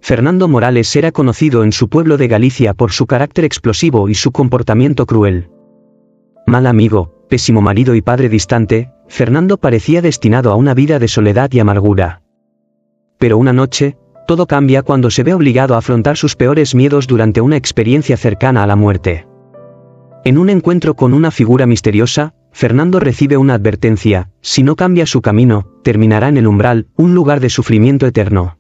Fernando Morales era conocido en su pueblo de Galicia por su carácter explosivo y su comportamiento cruel. Mal amigo, pésimo marido y padre distante, Fernando parecía destinado a una vida de soledad y amargura. Pero una noche, todo cambia cuando se ve obligado a afrontar sus peores miedos durante una experiencia cercana a la muerte. En un encuentro con una figura misteriosa, Fernando recibe una advertencia: si no cambia su camino, terminará en el umbral, un lugar de sufrimiento eterno.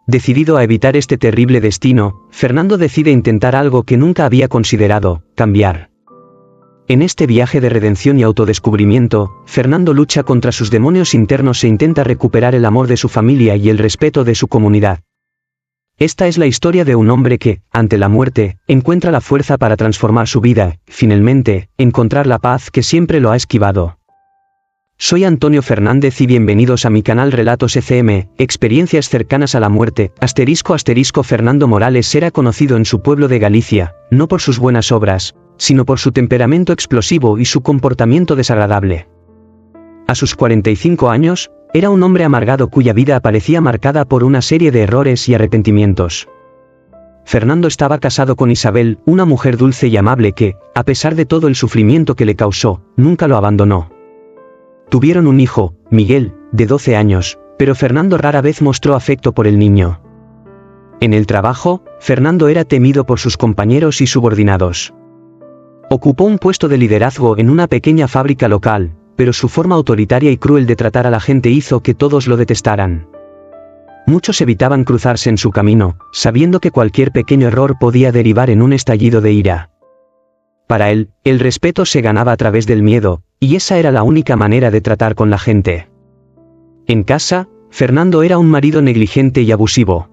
Decidido a evitar este terrible destino, Fernando decide intentar algo que nunca había considerado: cambiar. En este viaje de redención y autodescubrimiento, Fernando lucha contra sus demonios internos e intenta recuperar el amor de su familia y el respeto de su comunidad. Esta es la historia de un hombre que, ante la muerte, encuentra la fuerza para transformar su vida, finalmente, encontrar la paz que siempre lo ha esquivado. Soy Antonio Fernández y bienvenidos a mi canal Relatos ECM, experiencias cercanas a la muerte. ***. Fernando Morales era conocido en su pueblo de Galicia, no por sus buenas obras, sino por su temperamento explosivo y su comportamiento desagradable. A sus 45 años, era un hombre amargado cuya vida parecía marcada por una serie de errores y arrepentimientos. Fernando estaba casado con Isabel, una mujer dulce y amable que, a pesar de todo el sufrimiento que le causó, nunca lo abandonó. Tuvieron un hijo, Miguel, de 12 años, pero Fernando rara vez mostró afecto por el niño. En el trabajo, Fernando era temido por sus compañeros y subordinados. Ocupó un puesto de liderazgo en una pequeña fábrica local, pero su forma autoritaria y cruel de tratar a la gente hizo que todos lo detestaran. Muchos evitaban cruzarse en su camino, sabiendo que cualquier pequeño error podía derivar en un estallido de ira. Para él, el respeto se ganaba a través del miedo, y esa era la única manera de tratar con la gente. En casa, Fernando era un marido negligente y abusivo.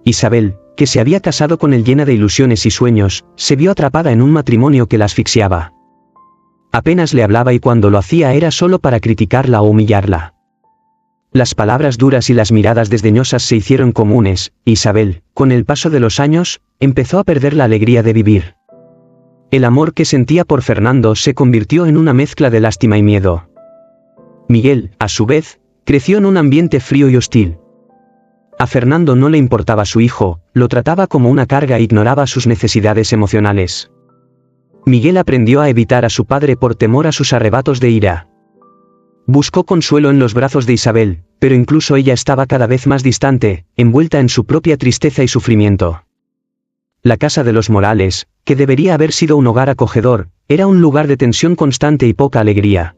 Isabel, que se había casado con él llena de ilusiones y sueños, se vio atrapada en un matrimonio que la asfixiaba. Apenas le hablaba y cuando lo hacía era solo para criticarla o humillarla. Las palabras duras y las miradas desdeñosas se hicieron comunes. Isabel, con el paso de los años, empezó a perder la alegría de vivir. El amor que sentía por Fernando se convirtió en una mezcla de lástima y miedo. Miguel, a su vez, creció en un ambiente frío y hostil. A Fernando no le importaba su hijo, lo trataba como una carga e ignoraba sus necesidades emocionales. Miguel aprendió a evitar a su padre por temor a sus arrebatos de ira. Buscó consuelo en los brazos de Isabel, pero incluso ella estaba cada vez más distante, envuelta en su propia tristeza y sufrimiento. La casa de los Morales, que debería haber sido un hogar acogedor, era un lugar de tensión constante y poca alegría.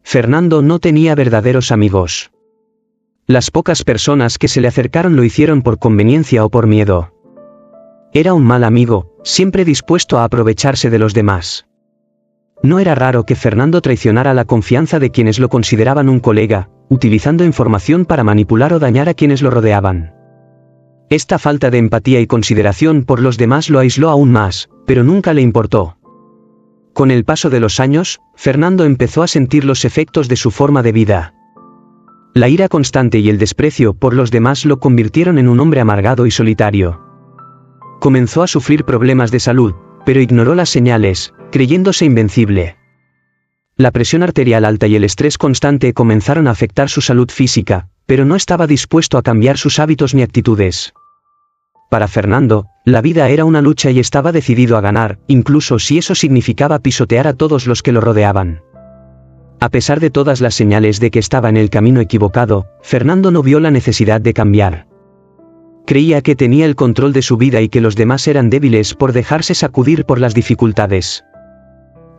Fernando no tenía verdaderos amigos. Las pocas personas que se le acercaron lo hicieron por conveniencia o por miedo. Era un mal amigo, siempre dispuesto a aprovecharse de los demás. No era raro que Fernando traicionara la confianza de quienes lo consideraban un colega, utilizando información para manipular o dañar a quienes lo rodeaban. Esta falta de empatía y consideración por los demás lo aisló aún más, pero nunca le importó. Con el paso de los años, Fernando empezó a sentir los efectos de su forma de vida. La ira constante y el desprecio por los demás lo convirtieron en un hombre amargado y solitario. Comenzó a sufrir problemas de salud, pero ignoró las señales, creyéndose invencible. La presión arterial alta y el estrés constante comenzaron a afectar su salud física, pero no estaba dispuesto a cambiar sus hábitos ni actitudes. Para Fernando, la vida era una lucha y estaba decidido a ganar, incluso si eso significaba pisotear a todos los que lo rodeaban. A pesar de todas las señales de que estaba en el camino equivocado, Fernando no vio la necesidad de cambiar. Creía que tenía el control de su vida y que los demás eran débiles por dejarse sacudir por las dificultades.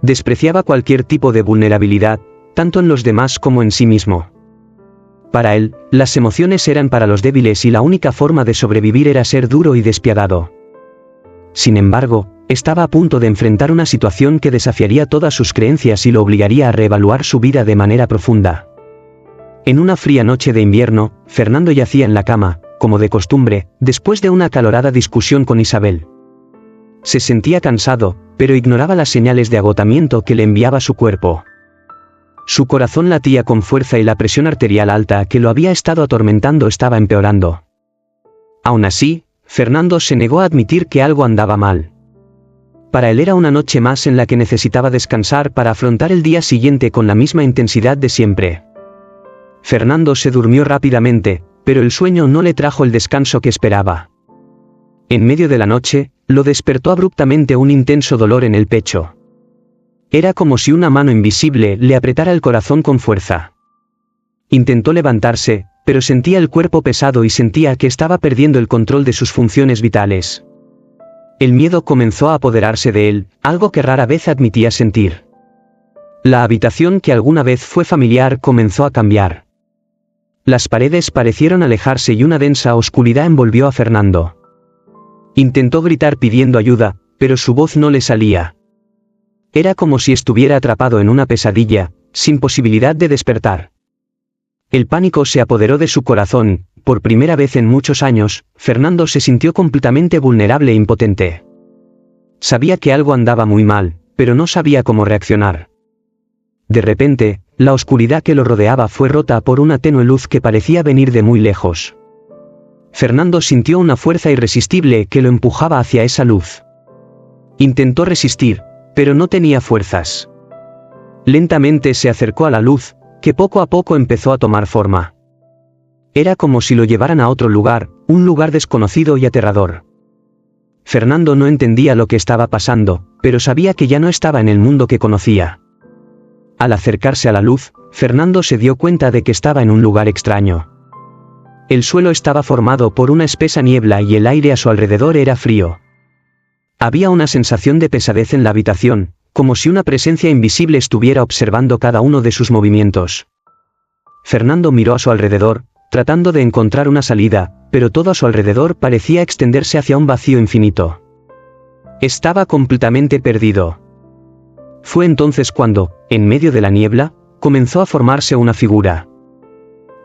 Despreciaba cualquier tipo de vulnerabilidad, tanto en los demás como en sí mismo. Para él, las emociones eran para los débiles y la única forma de sobrevivir era ser duro y despiadado. Sin embargo, estaba a punto de enfrentar una situación que desafiaría todas sus creencias y lo obligaría a reevaluar su vida de manera profunda. En una fría noche de invierno, Fernando yacía en la cama, como de costumbre, después de una acalorada discusión con Isabel. Se sentía cansado, pero ignoraba las señales de agotamiento que le enviaba su cuerpo. Su corazón latía con fuerza y la presión arterial alta que lo había estado atormentando estaba empeorando. Aún así, Fernando se negó a admitir que algo andaba mal. Para él era una noche más en la que necesitaba descansar para afrontar el día siguiente con la misma intensidad de siempre. Fernando se durmió rápidamente, pero el sueño no le trajo el descanso que esperaba. En medio de la noche, lo despertó abruptamente un intenso dolor en el pecho. Era como si una mano invisible le apretara el corazón con fuerza. Intentó levantarse, pero sentía el cuerpo pesado y sentía que estaba perdiendo el control de sus funciones vitales. El miedo comenzó a apoderarse de él, algo que rara vez admitía sentir. La habitación que alguna vez fue familiar comenzó a cambiar. Las paredes parecieron alejarse y una densa oscuridad envolvió a Fernando. Intentó gritar pidiendo ayuda, pero su voz no le salía. Era como si estuviera atrapado en una pesadilla, sin posibilidad de despertar. El pánico se apoderó de su corazón. Por primera vez en muchos años, Fernando se sintió completamente vulnerable e impotente. Sabía que algo andaba muy mal, pero no sabía cómo reaccionar. De repente, la oscuridad que lo rodeaba fue rota por una tenue luz que parecía venir de muy lejos. Fernando sintió una fuerza irresistible que lo empujaba hacia esa luz. Intentó resistir, pero no tenía fuerzas. Lentamente se acercó a la luz, que poco a poco empezó a tomar forma. Era como si lo llevaran a otro lugar, un lugar desconocido y aterrador. Fernando no entendía lo que estaba pasando, pero sabía que ya no estaba en el mundo que conocía. Al acercarse a la luz, Fernando se dio cuenta de que estaba en un lugar extraño. El suelo estaba formado por una espesa niebla y el aire a su alrededor era frío. Había una sensación de pesadez en la habitación, como si una presencia invisible estuviera observando cada uno de sus movimientos. Fernando miró a su alrededor, tratando de encontrar una salida, pero todo a su alrededor parecía extenderse hacia un vacío infinito. Estaba completamente perdido. Fue entonces cuando, en medio de la niebla, comenzó a formarse una figura.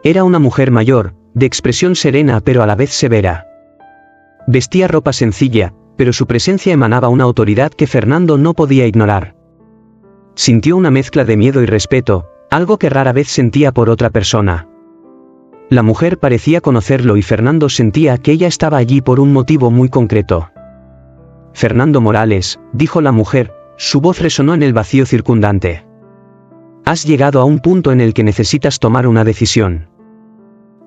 Era una mujer mayor, de expresión serena pero a la vez severa. Vestía ropa sencilla, pero su presencia emanaba una autoridad que Fernando no podía ignorar. Sintió una mezcla de miedo y respeto, algo que rara vez sentía por otra persona. La mujer parecía conocerlo y Fernando sentía que ella estaba allí por un motivo muy concreto. Fernando Morales, dijo la mujer, su voz resonó en el vacío circundante. Has llegado a un punto en el que necesitas tomar una decisión.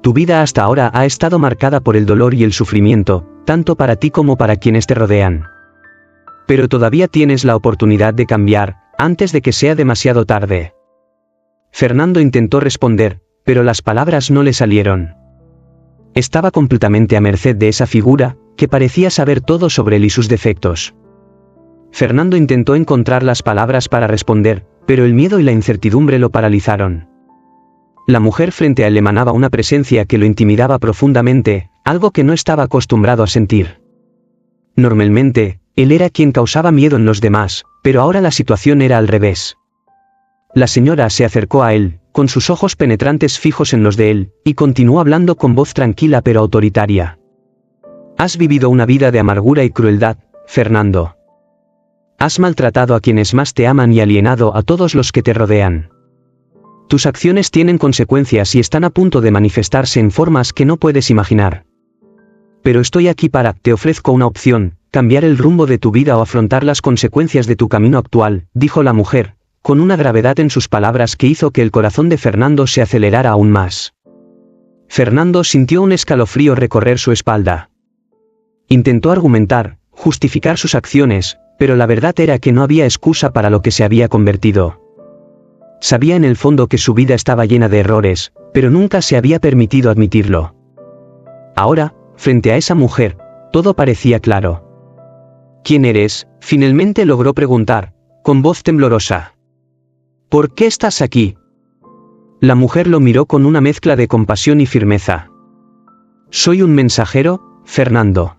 Tu vida hasta ahora ha estado marcada por el dolor y el sufrimiento, tanto para ti como para quienes te rodean. Pero todavía tienes la oportunidad de cambiar, antes de que sea demasiado tarde. Fernando intentó responder, pero las palabras no le salieron. Estaba completamente a merced de esa figura, que parecía saber todo sobre él y sus defectos. Fernando intentó encontrar las palabras para responder, pero el miedo y la incertidumbre lo paralizaron. La mujer frente a él emanaba una presencia que lo intimidaba profundamente, algo que no estaba acostumbrado a sentir. Normalmente, él era quien causaba miedo en los demás, pero ahora la situación era al revés. La señora se acercó a él, con sus ojos penetrantes fijos en los de él, y continuó hablando con voz tranquila pero autoritaria. Has vivido una vida de amargura y crueldad, Fernando. Has maltratado a quienes más te aman y alienado a todos los que te rodean. Tus acciones tienen consecuencias y están a punto de manifestarse en formas que no puedes imaginar. Pero estoy aquí te ofrezco una opción, cambiar el rumbo de tu vida o afrontar las consecuencias de tu camino actual, dijo la mujer, con una gravedad en sus palabras que hizo que el corazón de Fernando se acelerara aún más. Fernando sintió un escalofrío recorrer su espalda. Intentó argumentar, justificar sus acciones, pero la verdad era que no había excusa para lo que se había convertido. Sabía en el fondo que su vida estaba llena de errores, pero nunca se había permitido admitirlo. Ahora, frente a esa mujer, todo parecía claro. ¿Quién eres?, finalmente logró preguntar, con voz temblorosa. ¿Por qué estás aquí? La mujer lo miró con una mezcla de compasión y firmeza. Soy un mensajero, Fernando.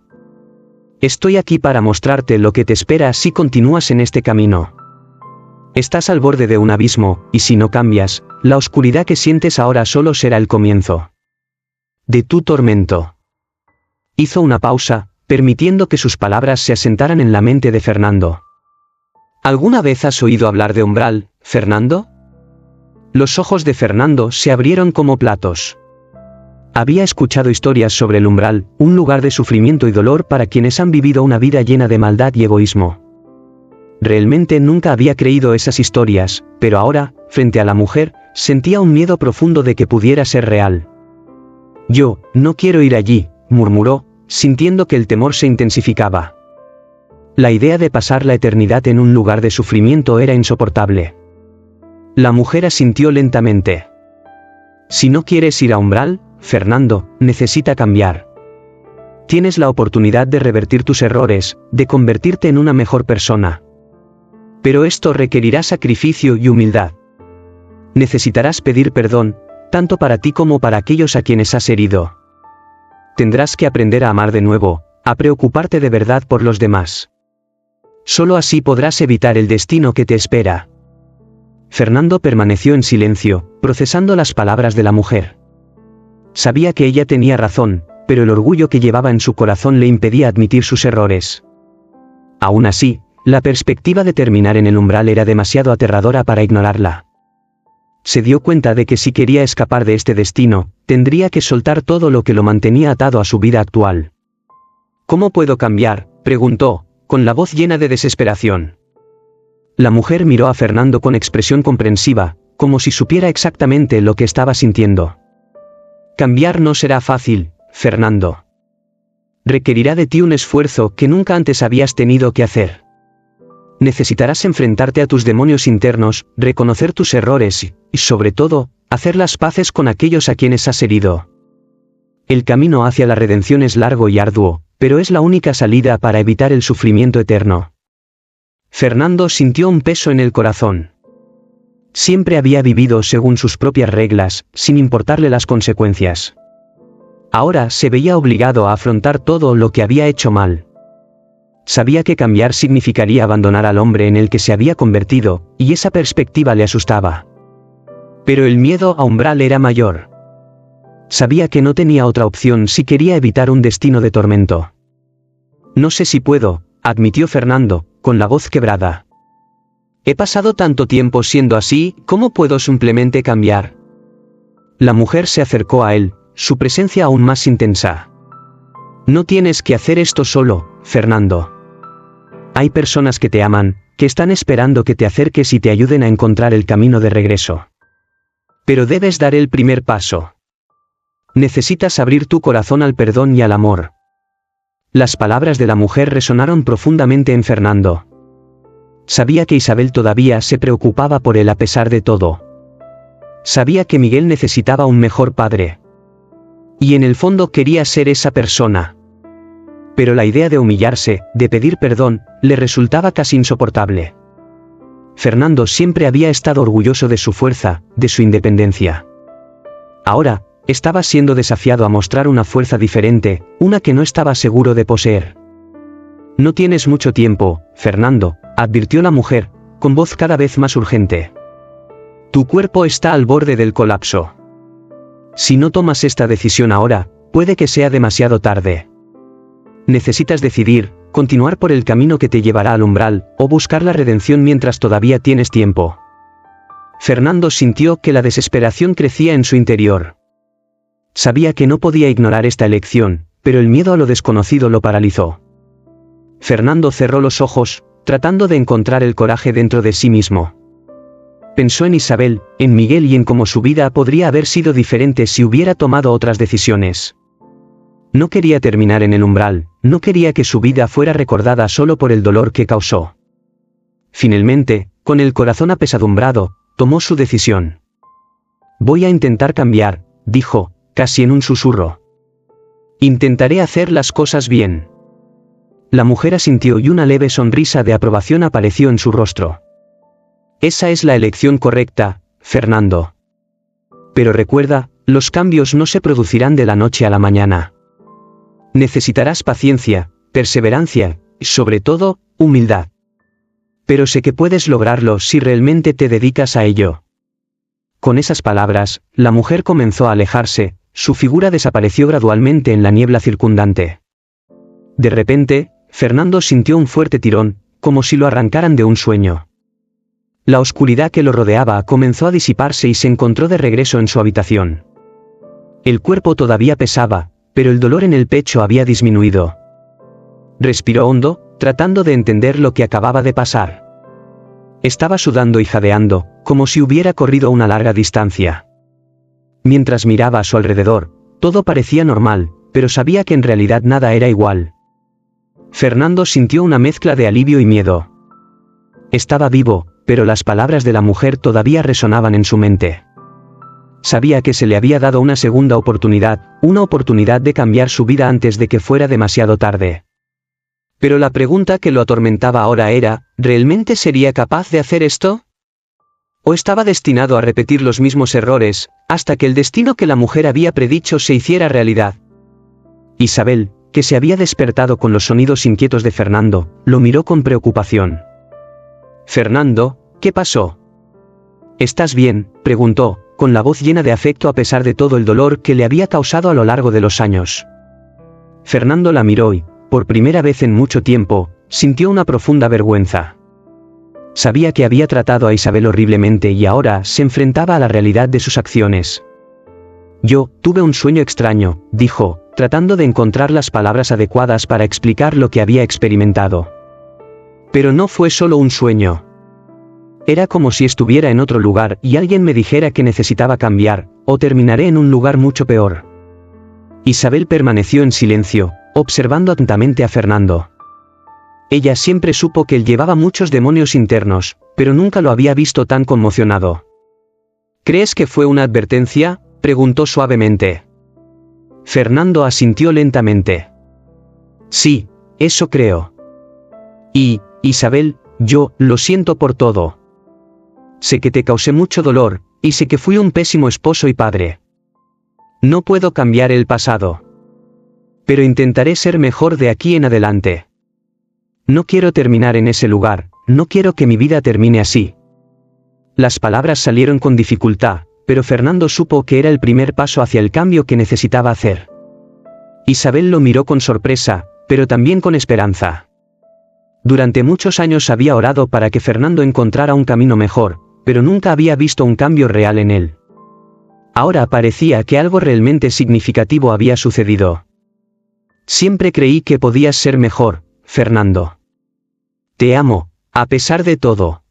Estoy aquí para mostrarte lo que te espera si continúas en este camino. Estás al borde de un abismo, y si no cambias, la oscuridad que sientes ahora solo será el comienzo de tu tormento. Hizo una pausa, permitiendo que sus palabras se asentaran en la mente de Fernando. ¿Alguna vez has oído hablar de umbral, Fernando? Los ojos de Fernando se abrieron como platos. Había escuchado historias sobre el umbral, un lugar de sufrimiento y dolor para quienes han vivido una vida llena de maldad y egoísmo. Realmente nunca había creído esas historias, pero ahora, frente a la mujer, sentía un miedo profundo de que pudiera ser real. Yo, no quiero ir allí, murmuró, sintiendo que el temor se intensificaba. La idea de pasar la eternidad en un lugar de sufrimiento era insoportable. La mujer asintió lentamente. Si no quieres ir a Umbral, Fernando, necesita cambiar. Tienes la oportunidad de revertir tus errores, de convertirte en una mejor persona. Pero esto requerirá sacrificio y humildad. Necesitarás pedir perdón, tanto para ti como para aquellos a quienes has herido. Tendrás que aprender a amar de nuevo, a preocuparte de verdad por los demás. Solo así podrás evitar el destino que te espera. Fernando permaneció en silencio, procesando las palabras de la mujer. Sabía que ella tenía razón, pero el orgullo que llevaba en su corazón le impedía admitir sus errores. Aún así, la perspectiva de terminar en el umbral era demasiado aterradora para ignorarla. Se dio cuenta de que si quería escapar de este destino, tendría que soltar todo lo que lo mantenía atado a su vida actual. ¿Cómo puedo cambiar?, preguntó, con la voz llena de desesperación. La mujer miró a Fernando con expresión comprensiva, como si supiera exactamente lo que estaba sintiendo. Cambiar no será fácil, Fernando. Requerirá de ti un esfuerzo que nunca antes habías tenido que hacer. Necesitarás enfrentarte a tus demonios internos, reconocer tus errores y, sobre todo, hacer las paces con aquellos a quienes has herido. El camino hacia la redención es largo y arduo, pero es la única salida para evitar el sufrimiento eterno. Fernando sintió un peso en el corazón. Siempre había vivido según sus propias reglas, sin importarle las consecuencias. Ahora se veía obligado a afrontar todo lo que había hecho mal. Sabía que cambiar significaría abandonar al hombre en el que se había convertido, y esa perspectiva le asustaba. Pero el miedo a Umbral era mayor. Sabía que no tenía otra opción si quería evitar un destino de tormento. No sé si puedo, admitió Fernando, con la voz quebrada. He pasado tanto tiempo siendo así, ¿cómo puedo simplemente cambiar? La mujer se acercó a él, su presencia aún más intensa. No tienes que hacer esto solo, Fernando. Hay personas que te aman, que están esperando que te acerques y te ayuden a encontrar el camino de regreso. Pero debes dar el primer paso. Necesitas abrir tu corazón al perdón y al amor. Las palabras de la mujer resonaron profundamente en Fernando. Sabía que Isabel todavía se preocupaba por él a pesar de todo. Sabía que Miguel necesitaba un mejor padre. Y en el fondo quería ser esa persona. Pero la idea de humillarse, de pedir perdón, le resultaba casi insoportable. Fernando siempre había estado orgulloso de su fuerza, de su independencia. Ahora, estaba siendo desafiado a mostrar una fuerza diferente, una que no estaba seguro de poseer. No tienes mucho tiempo, Fernando, advirtió la mujer, con voz cada vez más urgente. Tu cuerpo está al borde del colapso. Si no tomas esta decisión ahora, puede que sea demasiado tarde. Necesitas decidir, continuar por el camino que te llevará al umbral, o buscar la redención mientras todavía tienes tiempo. Fernando sintió que la desesperación crecía en su interior. Sabía que no podía ignorar esta elección, pero el miedo a lo desconocido lo paralizó. Fernando cerró los ojos, tratando de encontrar el coraje dentro de sí mismo. Pensó en Isabel, en Miguel y en cómo su vida podría haber sido diferente si hubiera tomado otras decisiones. No quería terminar en el umbral, no quería que su vida fuera recordada solo por el dolor que causó. Finalmente, con el corazón apesadumbrado, tomó su decisión. Voy a intentar cambiar, dijo, casi en un susurro. Intentaré hacer las cosas bien. La mujer asintió y una leve sonrisa de aprobación apareció en su rostro. Esa es la elección correcta, Fernando. Pero recuerda, los cambios no se producirán de la noche a la mañana. Necesitarás paciencia, perseverancia, y sobre todo, humildad. Pero sé que puedes lograrlo si realmente te dedicas a ello. Con esas palabras, la mujer comenzó a alejarse, su figura desapareció gradualmente en la niebla circundante. De repente, Fernando sintió un fuerte tirón, como si lo arrancaran de un sueño. La oscuridad que lo rodeaba comenzó a disiparse y se encontró de regreso en su habitación. El cuerpo todavía pesaba, pero el dolor en el pecho había disminuido. Respiró hondo, tratando de entender lo que acababa de pasar. Estaba sudando y jadeando, como si hubiera corrido una larga distancia. Mientras miraba a su alrededor, Todo parecía normal, pero sabía que en realidad nada era igual. Fernando sintió una mezcla de alivio y miedo. Estaba vivo, pero las palabras de la mujer todavía resonaban en su mente. Sabía que se le había dado una segunda oportunidad, una oportunidad de cambiar su vida antes de que fuera demasiado tarde. Pero la pregunta que lo atormentaba ahora era, ¿realmente sería capaz de hacer esto? ¿O estaba destinado a repetir los mismos errores, hasta que el destino que la mujer había predicho se hiciera realidad? Isabel, que se había despertado con los sonidos inquietos de Fernando, lo miró con preocupación. «Fernando, ¿qué pasó?» «¿Estás bien?», preguntó, con la voz llena de afecto a pesar de todo el dolor que le había causado a lo largo de los años. Fernando la miró y, por primera vez en mucho tiempo, sintió una profunda vergüenza. Sabía que había tratado a Isabel horriblemente y ahora se enfrentaba a la realidad de sus acciones. «Yo tuve un sueño extraño», dijo, tratando de encontrar las palabras adecuadas para explicar lo que había experimentado. Pero no fue solo un sueño. Era como si estuviera en otro lugar y alguien me dijera que necesitaba cambiar, o terminaré en un lugar mucho peor. Isabel permaneció en silencio, observando atentamente a Fernando. Ella siempre supo que él llevaba muchos demonios internos, pero nunca lo había visto tan conmocionado. «¿Crees que fue una advertencia?», preguntó suavemente. Fernando asintió lentamente. «Sí, eso creo. Y, Isabel, yo lo siento por todo. Sé que te causé mucho dolor, y sé que fui un pésimo esposo y padre. No puedo cambiar el pasado. Pero intentaré ser mejor de aquí en adelante. No quiero terminar en ese lugar, no quiero que mi vida termine así». Las palabras salieron con dificultad, pero Fernando supo que era el primer paso hacia el cambio que necesitaba hacer. Isabel lo miró con sorpresa, pero también con esperanza. Durante muchos años había orado para que Fernando encontrara un camino mejor, pero nunca había visto un cambio real en él. Ahora parecía que algo realmente significativo había sucedido. «Siempre creí que podías ser mejor, Fernando. Te amo, a pesar de todo.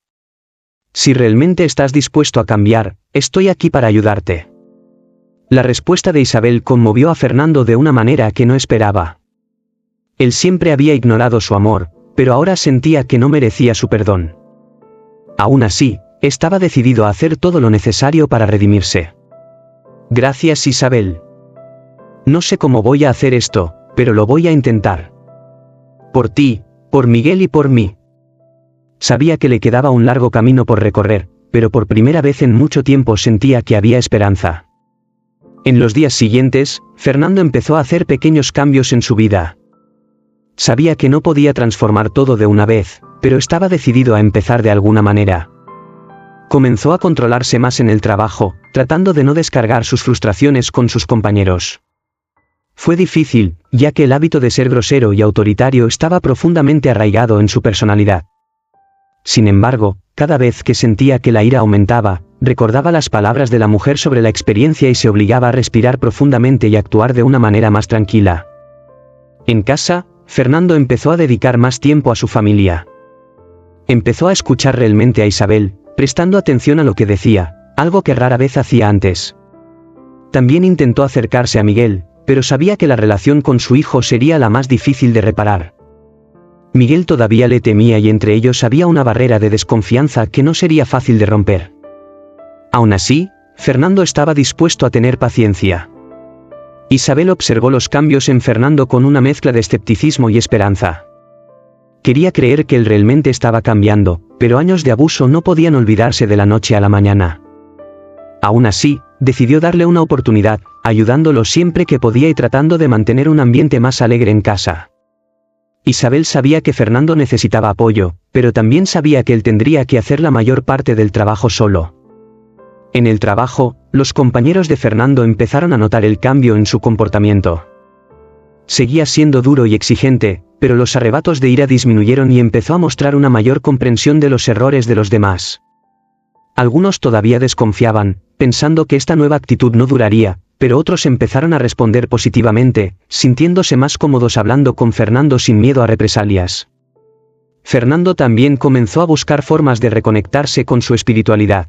Si realmente estás dispuesto a cambiar, estoy aquí para ayudarte». La respuesta de Isabel conmovió a Fernando de una manera que no esperaba. Él siempre había ignorado su amor, pero ahora sentía que no merecía su perdón. Aún así, estaba decidido a hacer todo lo necesario para redimirse. «Gracias, Isabel. No sé cómo voy a hacer esto, pero lo voy a intentar. Por ti, por Miguel y por mí». Sabía que le quedaba un largo camino por recorrer, pero por primera vez en mucho tiempo sentía que había esperanza. En los días siguientes, Fernando empezó a hacer pequeños cambios en su vida. Sabía que no podía transformar todo de una vez, pero estaba decidido a empezar de alguna manera. Comenzó a controlarse más en el trabajo, tratando de no descargar sus frustraciones con sus compañeros. Fue difícil, ya que el hábito de ser grosero y autoritario estaba profundamente arraigado en su personalidad. Sin embargo, cada vez que sentía que la ira aumentaba, recordaba las palabras de la mujer sobre la experiencia y se obligaba a respirar profundamente y actuar de una manera más tranquila. En casa, Fernando empezó a dedicar más tiempo a su familia. Empezó a escuchar realmente a Isabel, prestando atención a lo que decía, algo que rara vez hacía antes. También intentó acercarse a Miguel, pero sabía que la relación con su hijo sería la más difícil de reparar. Miguel todavía le temía y entre ellos había una barrera de desconfianza que no sería fácil de romper. Aún así, Fernando estaba dispuesto a tener paciencia. Isabel observó los cambios en Fernando con una mezcla de escepticismo y esperanza. Quería creer que él realmente estaba cambiando, pero años de abuso no podían olvidarse de la noche a la mañana. Aún así, decidió darle una oportunidad, ayudándolo siempre que podía y tratando de mantener un ambiente más alegre en casa. Isabel sabía que Fernando necesitaba apoyo, pero también sabía que él tendría que hacer la mayor parte del trabajo solo. En el trabajo, los compañeros de Fernando empezaron a notar el cambio en su comportamiento. Seguía siendo duro y exigente, pero los arrebatos de ira disminuyeron y empezó a mostrar una mayor comprensión de los errores de los demás. Algunos todavía desconfiaban, pensando que esta nueva actitud no duraría, pero otros empezaron a responder positivamente, sintiéndose más cómodos hablando con Fernando sin miedo a represalias. Fernando también comenzó a buscar formas de reconectarse con su espiritualidad.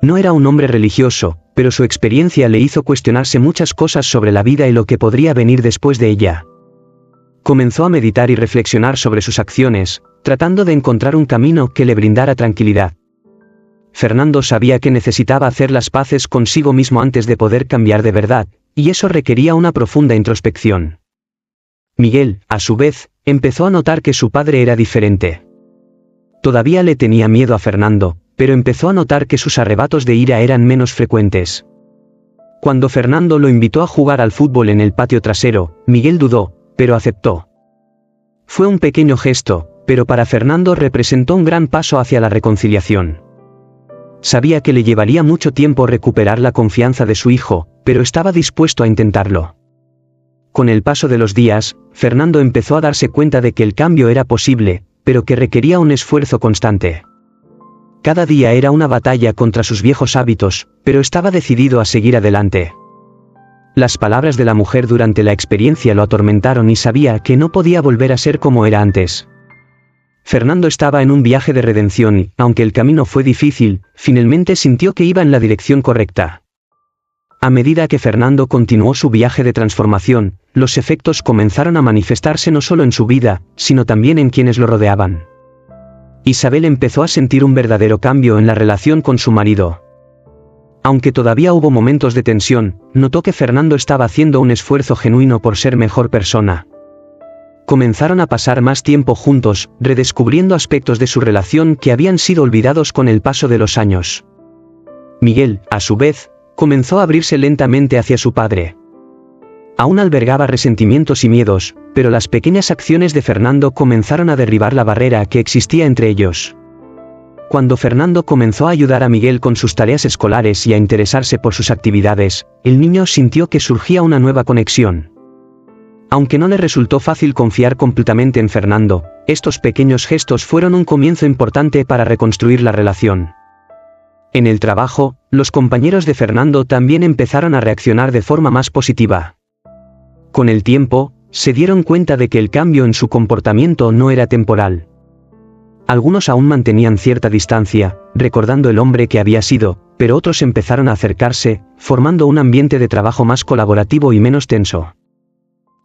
No era un hombre religioso, pero su experiencia le hizo cuestionarse muchas cosas sobre la vida y lo que podría venir después de ella. Comenzó a meditar y reflexionar sobre sus acciones, tratando de encontrar un camino que le brindara tranquilidad. Fernando sabía que necesitaba hacer las paces consigo mismo antes de poder cambiar de verdad, y eso requería una profunda introspección. Miguel, a su vez, empezó a notar que su padre era diferente. Todavía le tenía miedo a Fernando, pero empezó a notar que sus arrebatos de ira eran menos frecuentes. Cuando Fernando lo invitó a jugar al fútbol en el patio trasero, Miguel dudó, pero aceptó. Fue un pequeño gesto, pero para Fernando representó un gran paso hacia la reconciliación. Sabía que le llevaría mucho tiempo recuperar la confianza de su hijo, pero estaba dispuesto a intentarlo. Con el paso de los días, Fernando empezó a darse cuenta de que el cambio era posible, pero que requería un esfuerzo constante. Cada día era una batalla contra sus viejos hábitos, pero estaba decidido a seguir adelante. Las palabras de la mujer durante la experiencia lo atormentaron y sabía que no podía volver a ser como era antes. Fernando estaba en un viaje de redención y, aunque el camino fue difícil, finalmente sintió que iba en la dirección correcta. A medida que Fernando continuó su viaje de transformación, los efectos comenzaron a manifestarse no solo en su vida, sino también en quienes lo rodeaban. Isabel empezó a sentir un verdadero cambio en la relación con su marido. Aunque todavía hubo momentos de tensión, notó que Fernando estaba haciendo un esfuerzo genuino por ser mejor persona. Comenzaron a pasar más tiempo juntos, redescubriendo aspectos de su relación que habían sido olvidados con el paso de los años. Miguel, a su vez, comenzó a abrirse lentamente hacia su padre. Aún albergaba resentimientos y miedos, pero las pequeñas acciones de Fernando comenzaron a derribar la barrera que existía entre ellos. Cuando Fernando comenzó a ayudar a Miguel con sus tareas escolares y a interesarse por sus actividades, el niño sintió que surgía una nueva conexión. Aunque no le resultó fácil confiar completamente en Fernando, estos pequeños gestos fueron un comienzo importante para reconstruir la relación. En el trabajo, los compañeros de Fernando también empezaron a reaccionar de forma más positiva. Con el tiempo, se dieron cuenta de que el cambio en su comportamiento no era temporal. Algunos aún mantenían cierta distancia, recordando el hombre que había sido, pero otros empezaron a acercarse, formando un ambiente de trabajo más colaborativo y menos tenso.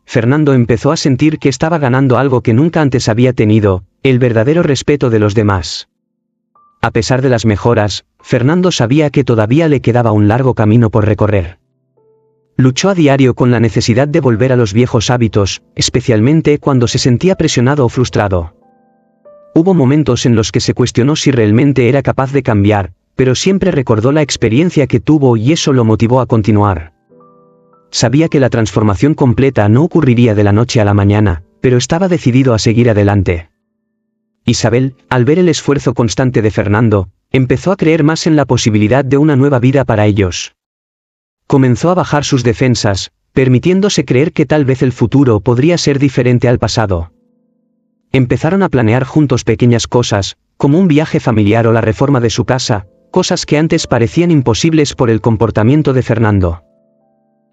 Fernando empezó a sentir que estaba ganando algo que nunca antes había tenido, el verdadero respeto de los demás. A pesar de las mejoras, Fernando sabía que todavía le quedaba un largo camino por recorrer. Luchó a diario con la necesidad de volver a los viejos hábitos, especialmente cuando se sentía presionado o frustrado. Hubo momentos en los que se cuestionó si realmente era capaz de cambiar, pero siempre recordó la experiencia que tuvo y eso lo motivó a continuar. Sabía que la transformación completa no ocurriría de la noche a la mañana, pero estaba decidido a seguir adelante. Isabel, al ver el esfuerzo constante de Fernando, empezó a creer más en la posibilidad de una nueva vida para ellos. Comenzó a bajar sus defensas, permitiéndose creer que tal vez el futuro podría ser diferente al pasado. Empezaron a planear juntos pequeñas cosas, como un viaje familiar o la reforma de su casa, cosas que antes parecían imposibles por el comportamiento de Fernando.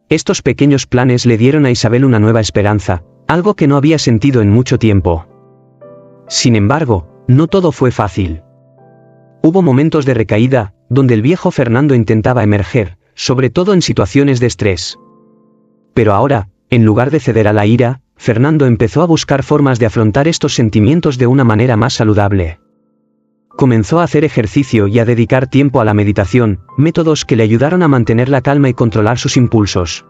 Estos pequeños planes le dieron a Isabel una nueva esperanza, algo que no había sentido en mucho tiempo. Sin embargo, no todo fue fácil. Hubo momentos de recaída, donde el viejo Fernando intentaba emerger, sobre todo en situaciones de estrés. Pero ahora, en lugar de ceder a la ira, Fernando empezó a buscar formas de afrontar estos sentimientos de una manera más saludable. Comenzó a hacer ejercicio y a dedicar tiempo a la meditación, métodos que le ayudaron a mantener la calma y controlar sus impulsos.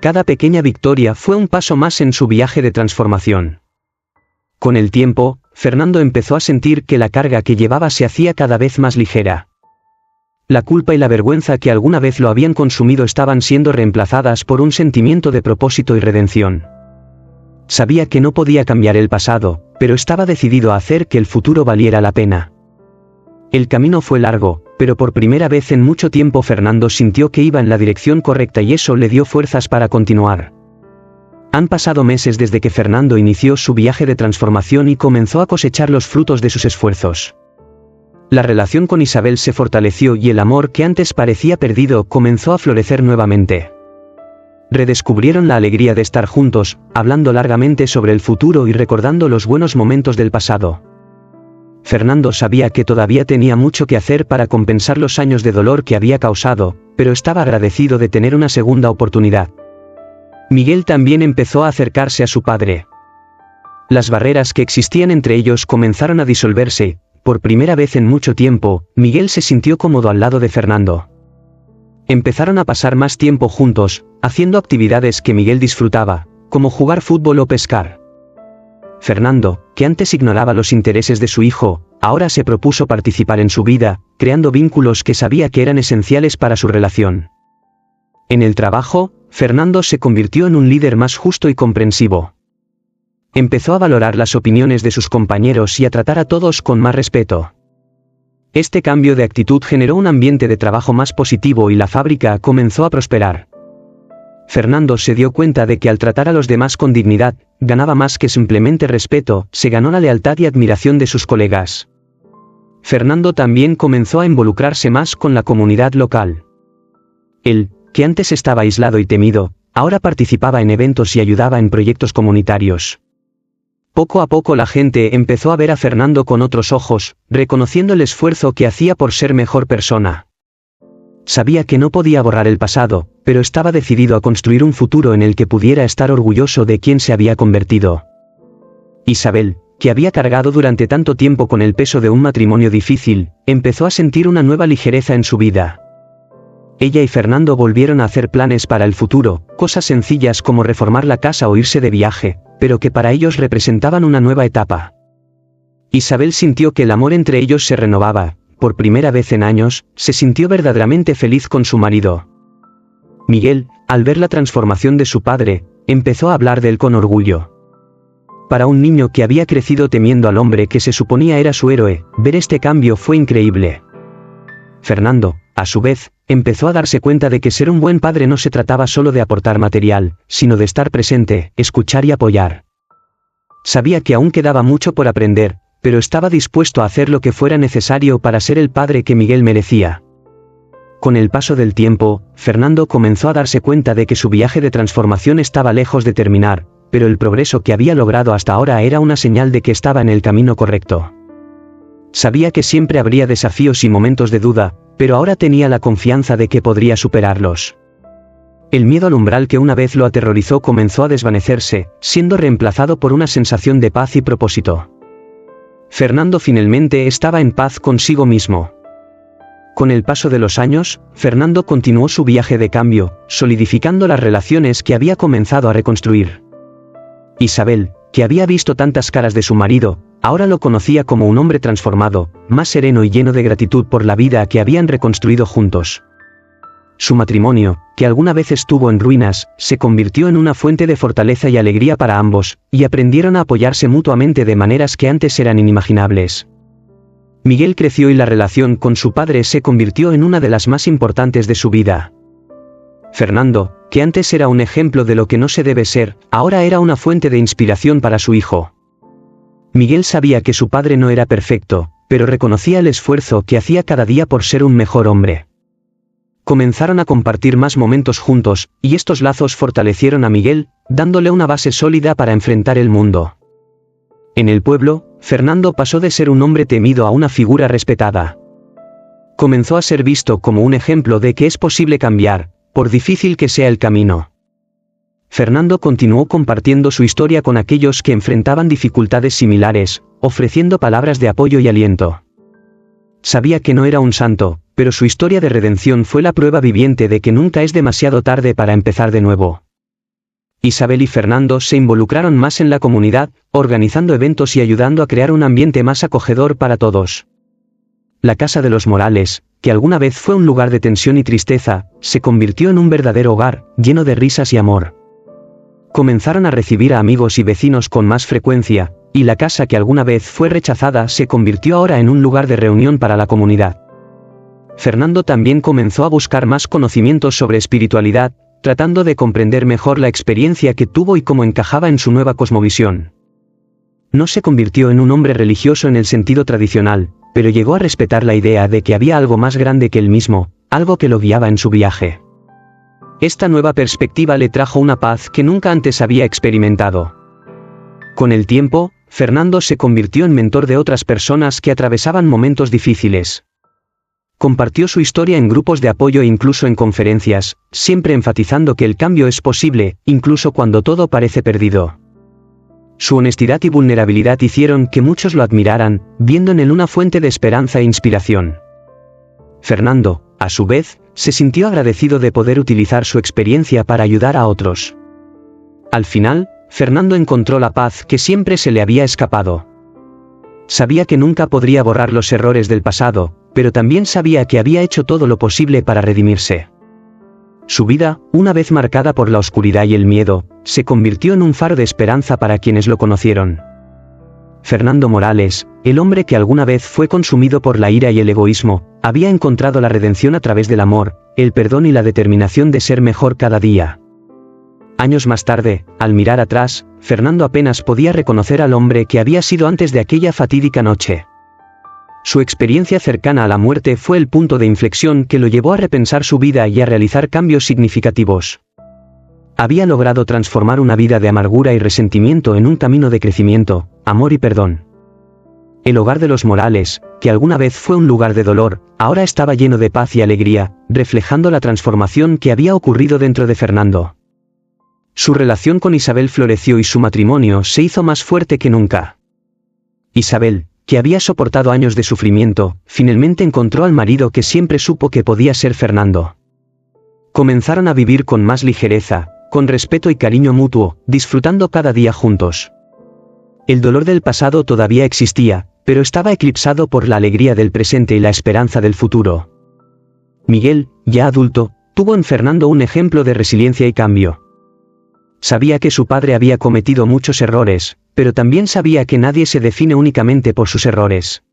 Cada pequeña victoria fue un paso más en su viaje de transformación. Con el tiempo, Fernando empezó a sentir que la carga que llevaba se hacía cada vez más ligera. La culpa y la vergüenza que alguna vez lo habían consumido estaban siendo reemplazadas por un sentimiento de propósito y redención. Sabía que no podía cambiar el pasado, pero estaba decidido a hacer que el futuro valiera la pena. El camino fue largo, pero por primera vez en mucho tiempo Fernando sintió que iba en la dirección correcta y eso le dio fuerzas para continuar. Han pasado meses desde que Fernando inició su viaje de transformación y comenzó a cosechar los frutos de sus esfuerzos. La relación con Isabel se fortaleció y el amor que antes parecía perdido comenzó a florecer nuevamente. Redescubrieron la alegría de estar juntos, hablando largamente sobre el futuro y recordando los buenos momentos del pasado. Fernando sabía que todavía tenía mucho que hacer para compensar los años de dolor que había causado, pero estaba agradecido de tener una segunda oportunidad. Miguel también empezó a acercarse a su padre. Las barreras que existían entre ellos comenzaron a disolverse. Por primera vez en mucho tiempo, Miguel se sintió cómodo al lado de Fernando. Empezaron a pasar más tiempo juntos, haciendo actividades que Miguel disfrutaba, como jugar fútbol o pescar. Fernando, que antes ignoraba los intereses de su hijo, ahora se propuso participar en su vida, creando vínculos que sabía que eran esenciales para su relación. En el trabajo, Fernando se convirtió en un líder más justo y comprensivo. Empezó a valorar las opiniones de sus compañeros y a tratar a todos con más respeto. Este cambio de actitud generó un ambiente de trabajo más positivo y la fábrica comenzó a prosperar. Fernando se dio cuenta de que al tratar a los demás con dignidad, ganaba más que simplemente respeto, se ganó la lealtad y admiración de sus colegas. Fernando también comenzó a involucrarse más con la comunidad local. Él, que antes estaba aislado y temido, ahora participaba en eventos y ayudaba en proyectos comunitarios. Poco a poco la gente empezó a ver a Fernando con otros ojos, reconociendo el esfuerzo que hacía por ser mejor persona. Sabía que no podía borrar el pasado, pero estaba decidido a construir un futuro en el que pudiera estar orgulloso de quién se había convertido. Isabel, que había cargado durante tanto tiempo con el peso de un matrimonio difícil, empezó a sentir una nueva ligereza en su vida. Ella y Fernando volvieron a hacer planes para el futuro, cosas sencillas como reformar la casa o irse de viaje, pero que para ellos representaban una nueva etapa. Isabel sintió que el amor entre ellos se renovaba. Por primera vez en años, se sintió verdaderamente feliz con su marido. Miguel, al ver la transformación de su padre, empezó a hablar de él con orgullo. Para un niño que había crecido temiendo al hombre que se suponía era su héroe, ver este cambio fue increíble. Fernando, a su vez, empezó a darse cuenta de que ser un buen padre no se trataba solo de aportar material, sino de estar presente, escuchar y apoyar. Sabía que aún quedaba mucho por aprender, pero estaba dispuesto a hacer lo que fuera necesario para ser el padre que Miguel merecía. Con el paso del tiempo, Fernando comenzó a darse cuenta de que su viaje de transformación estaba lejos de terminar, pero el progreso que había logrado hasta ahora era una señal de que estaba en el camino correcto. Sabía que siempre habría desafíos y momentos de duda, pero ahora tenía la confianza de que podría superarlos. El miedo al umbral que una vez lo aterrorizó comenzó a desvanecerse, siendo reemplazado por una sensación de paz y propósito. Fernando finalmente estaba en paz consigo mismo. Con el paso de los años, Fernando continuó su viaje de cambio, solidificando las relaciones que había comenzado a reconstruir. Isabel, que había visto tantas caras de su marido, ahora lo conocía como un hombre transformado, más sereno y lleno de gratitud por la vida que habían reconstruido juntos. Su matrimonio, que alguna vez estuvo en ruinas, se convirtió en una fuente de fortaleza y alegría para ambos, y aprendieron a apoyarse mutuamente de maneras que antes eran inimaginables. Miguel creció y la relación con su padre se convirtió en una de las más importantes de su vida. Fernando, que antes era un ejemplo de lo que no se debe ser, ahora era una fuente de inspiración para su hijo. Miguel sabía que su padre no era perfecto, pero reconocía el esfuerzo que hacía cada día por ser un mejor hombre. Comenzaron a compartir más momentos juntos, y estos lazos fortalecieron a Miguel, dándole una base sólida para enfrentar el mundo. En el pueblo, Fernando pasó de ser un hombre temido a una figura respetada. Comenzó a ser visto como un ejemplo de que es posible cambiar, por difícil que sea el camino. Fernando continuó compartiendo su historia con aquellos que enfrentaban dificultades similares, ofreciendo palabras de apoyo y aliento. Sabía que no era un santo, pero su historia de redención fue la prueba viviente de que nunca es demasiado tarde para empezar de nuevo. Isabel y Fernando se involucraron más en la comunidad, organizando eventos y ayudando a crear un ambiente más acogedor para todos. La casa de los Morales, que alguna vez fue un lugar de tensión y tristeza, se convirtió en un verdadero hogar, lleno de risas y amor. Comenzaron a recibir a amigos y vecinos con más frecuencia, y la casa que alguna vez fue rechazada se convirtió ahora en un lugar de reunión para la comunidad. Fernando también comenzó a buscar más conocimientos sobre espiritualidad, tratando de comprender mejor la experiencia que tuvo y cómo encajaba en su nueva cosmovisión. No se convirtió en un hombre religioso en el sentido tradicional, pero llegó a respetar la idea de que había algo más grande que él mismo, algo que lo guiaba en su viaje. Esta nueva perspectiva le trajo una paz que nunca antes había experimentado. Con el tiempo, Fernando se convirtió en mentor de otras personas que atravesaban momentos difíciles. Compartió su historia en grupos de apoyo e incluso en conferencias, siempre enfatizando que el cambio es posible, incluso cuando todo parece perdido. Su honestidad y vulnerabilidad hicieron que muchos lo admiraran, viendo en él una fuente de esperanza e inspiración. Fernando, a su vez, se sintió agradecido de poder utilizar su experiencia para ayudar a otros. Al final, Fernando encontró la paz que siempre se le había escapado. Sabía que nunca podría borrar los errores del pasado, pero también sabía que había hecho todo lo posible para redimirse. Su vida, una vez marcada por la oscuridad y el miedo, se convirtió en un faro de esperanza para quienes lo conocieron. Fernando Morales, el hombre que alguna vez fue consumido por la ira y el egoísmo, había encontrado la redención a través del amor, el perdón y la determinación de ser mejor cada día. Años más tarde, al mirar atrás, Fernando apenas podía reconocer al hombre que había sido antes de aquella fatídica noche. Su experiencia cercana a la muerte fue el punto de inflexión que lo llevó a repensar su vida y a realizar cambios significativos. Había logrado transformar una vida de amargura y resentimiento en un camino de crecimiento, amor y perdón. El hogar de los Morales, que alguna vez fue un lugar de dolor, ahora estaba lleno de paz y alegría, reflejando la transformación que había ocurrido dentro de Fernando. Su relación con Isabel floreció y su matrimonio se hizo más fuerte que nunca. Isabel, que había soportado años de sufrimiento, finalmente encontró al marido que siempre supo que podía ser Fernando. Comenzaron a vivir con más ligereza, con respeto y cariño mutuo, disfrutando cada día juntos. El dolor del pasado todavía existía, pero estaba eclipsado por la alegría del presente y la esperanza del futuro. Miguel, ya adulto, tuvo en Fernando un ejemplo de resiliencia y cambio. Sabía que su padre había cometido muchos errores, pero también sabía que nadie se define únicamente por sus errores.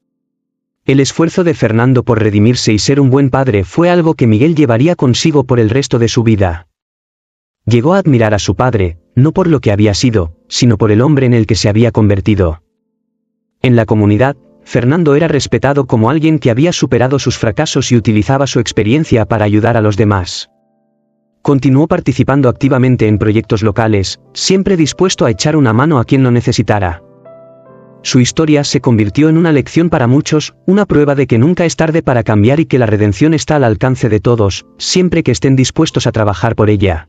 El esfuerzo de Fernando por redimirse y ser un buen padre fue algo que Miguel llevaría consigo por el resto de su vida. Llegó a admirar a su padre, no por lo que había sido, sino por el hombre en el que se había convertido. En la comunidad, Fernando era respetado como alguien que había superado sus fracasos y utilizaba su experiencia para ayudar a los demás. Continuó participando activamente en proyectos locales, siempre dispuesto a echar una mano a quien lo necesitara. Su historia se convirtió en una lección para muchos, una prueba de que nunca es tarde para cambiar y que la redención está al alcance de todos, siempre que estén dispuestos a trabajar por ella.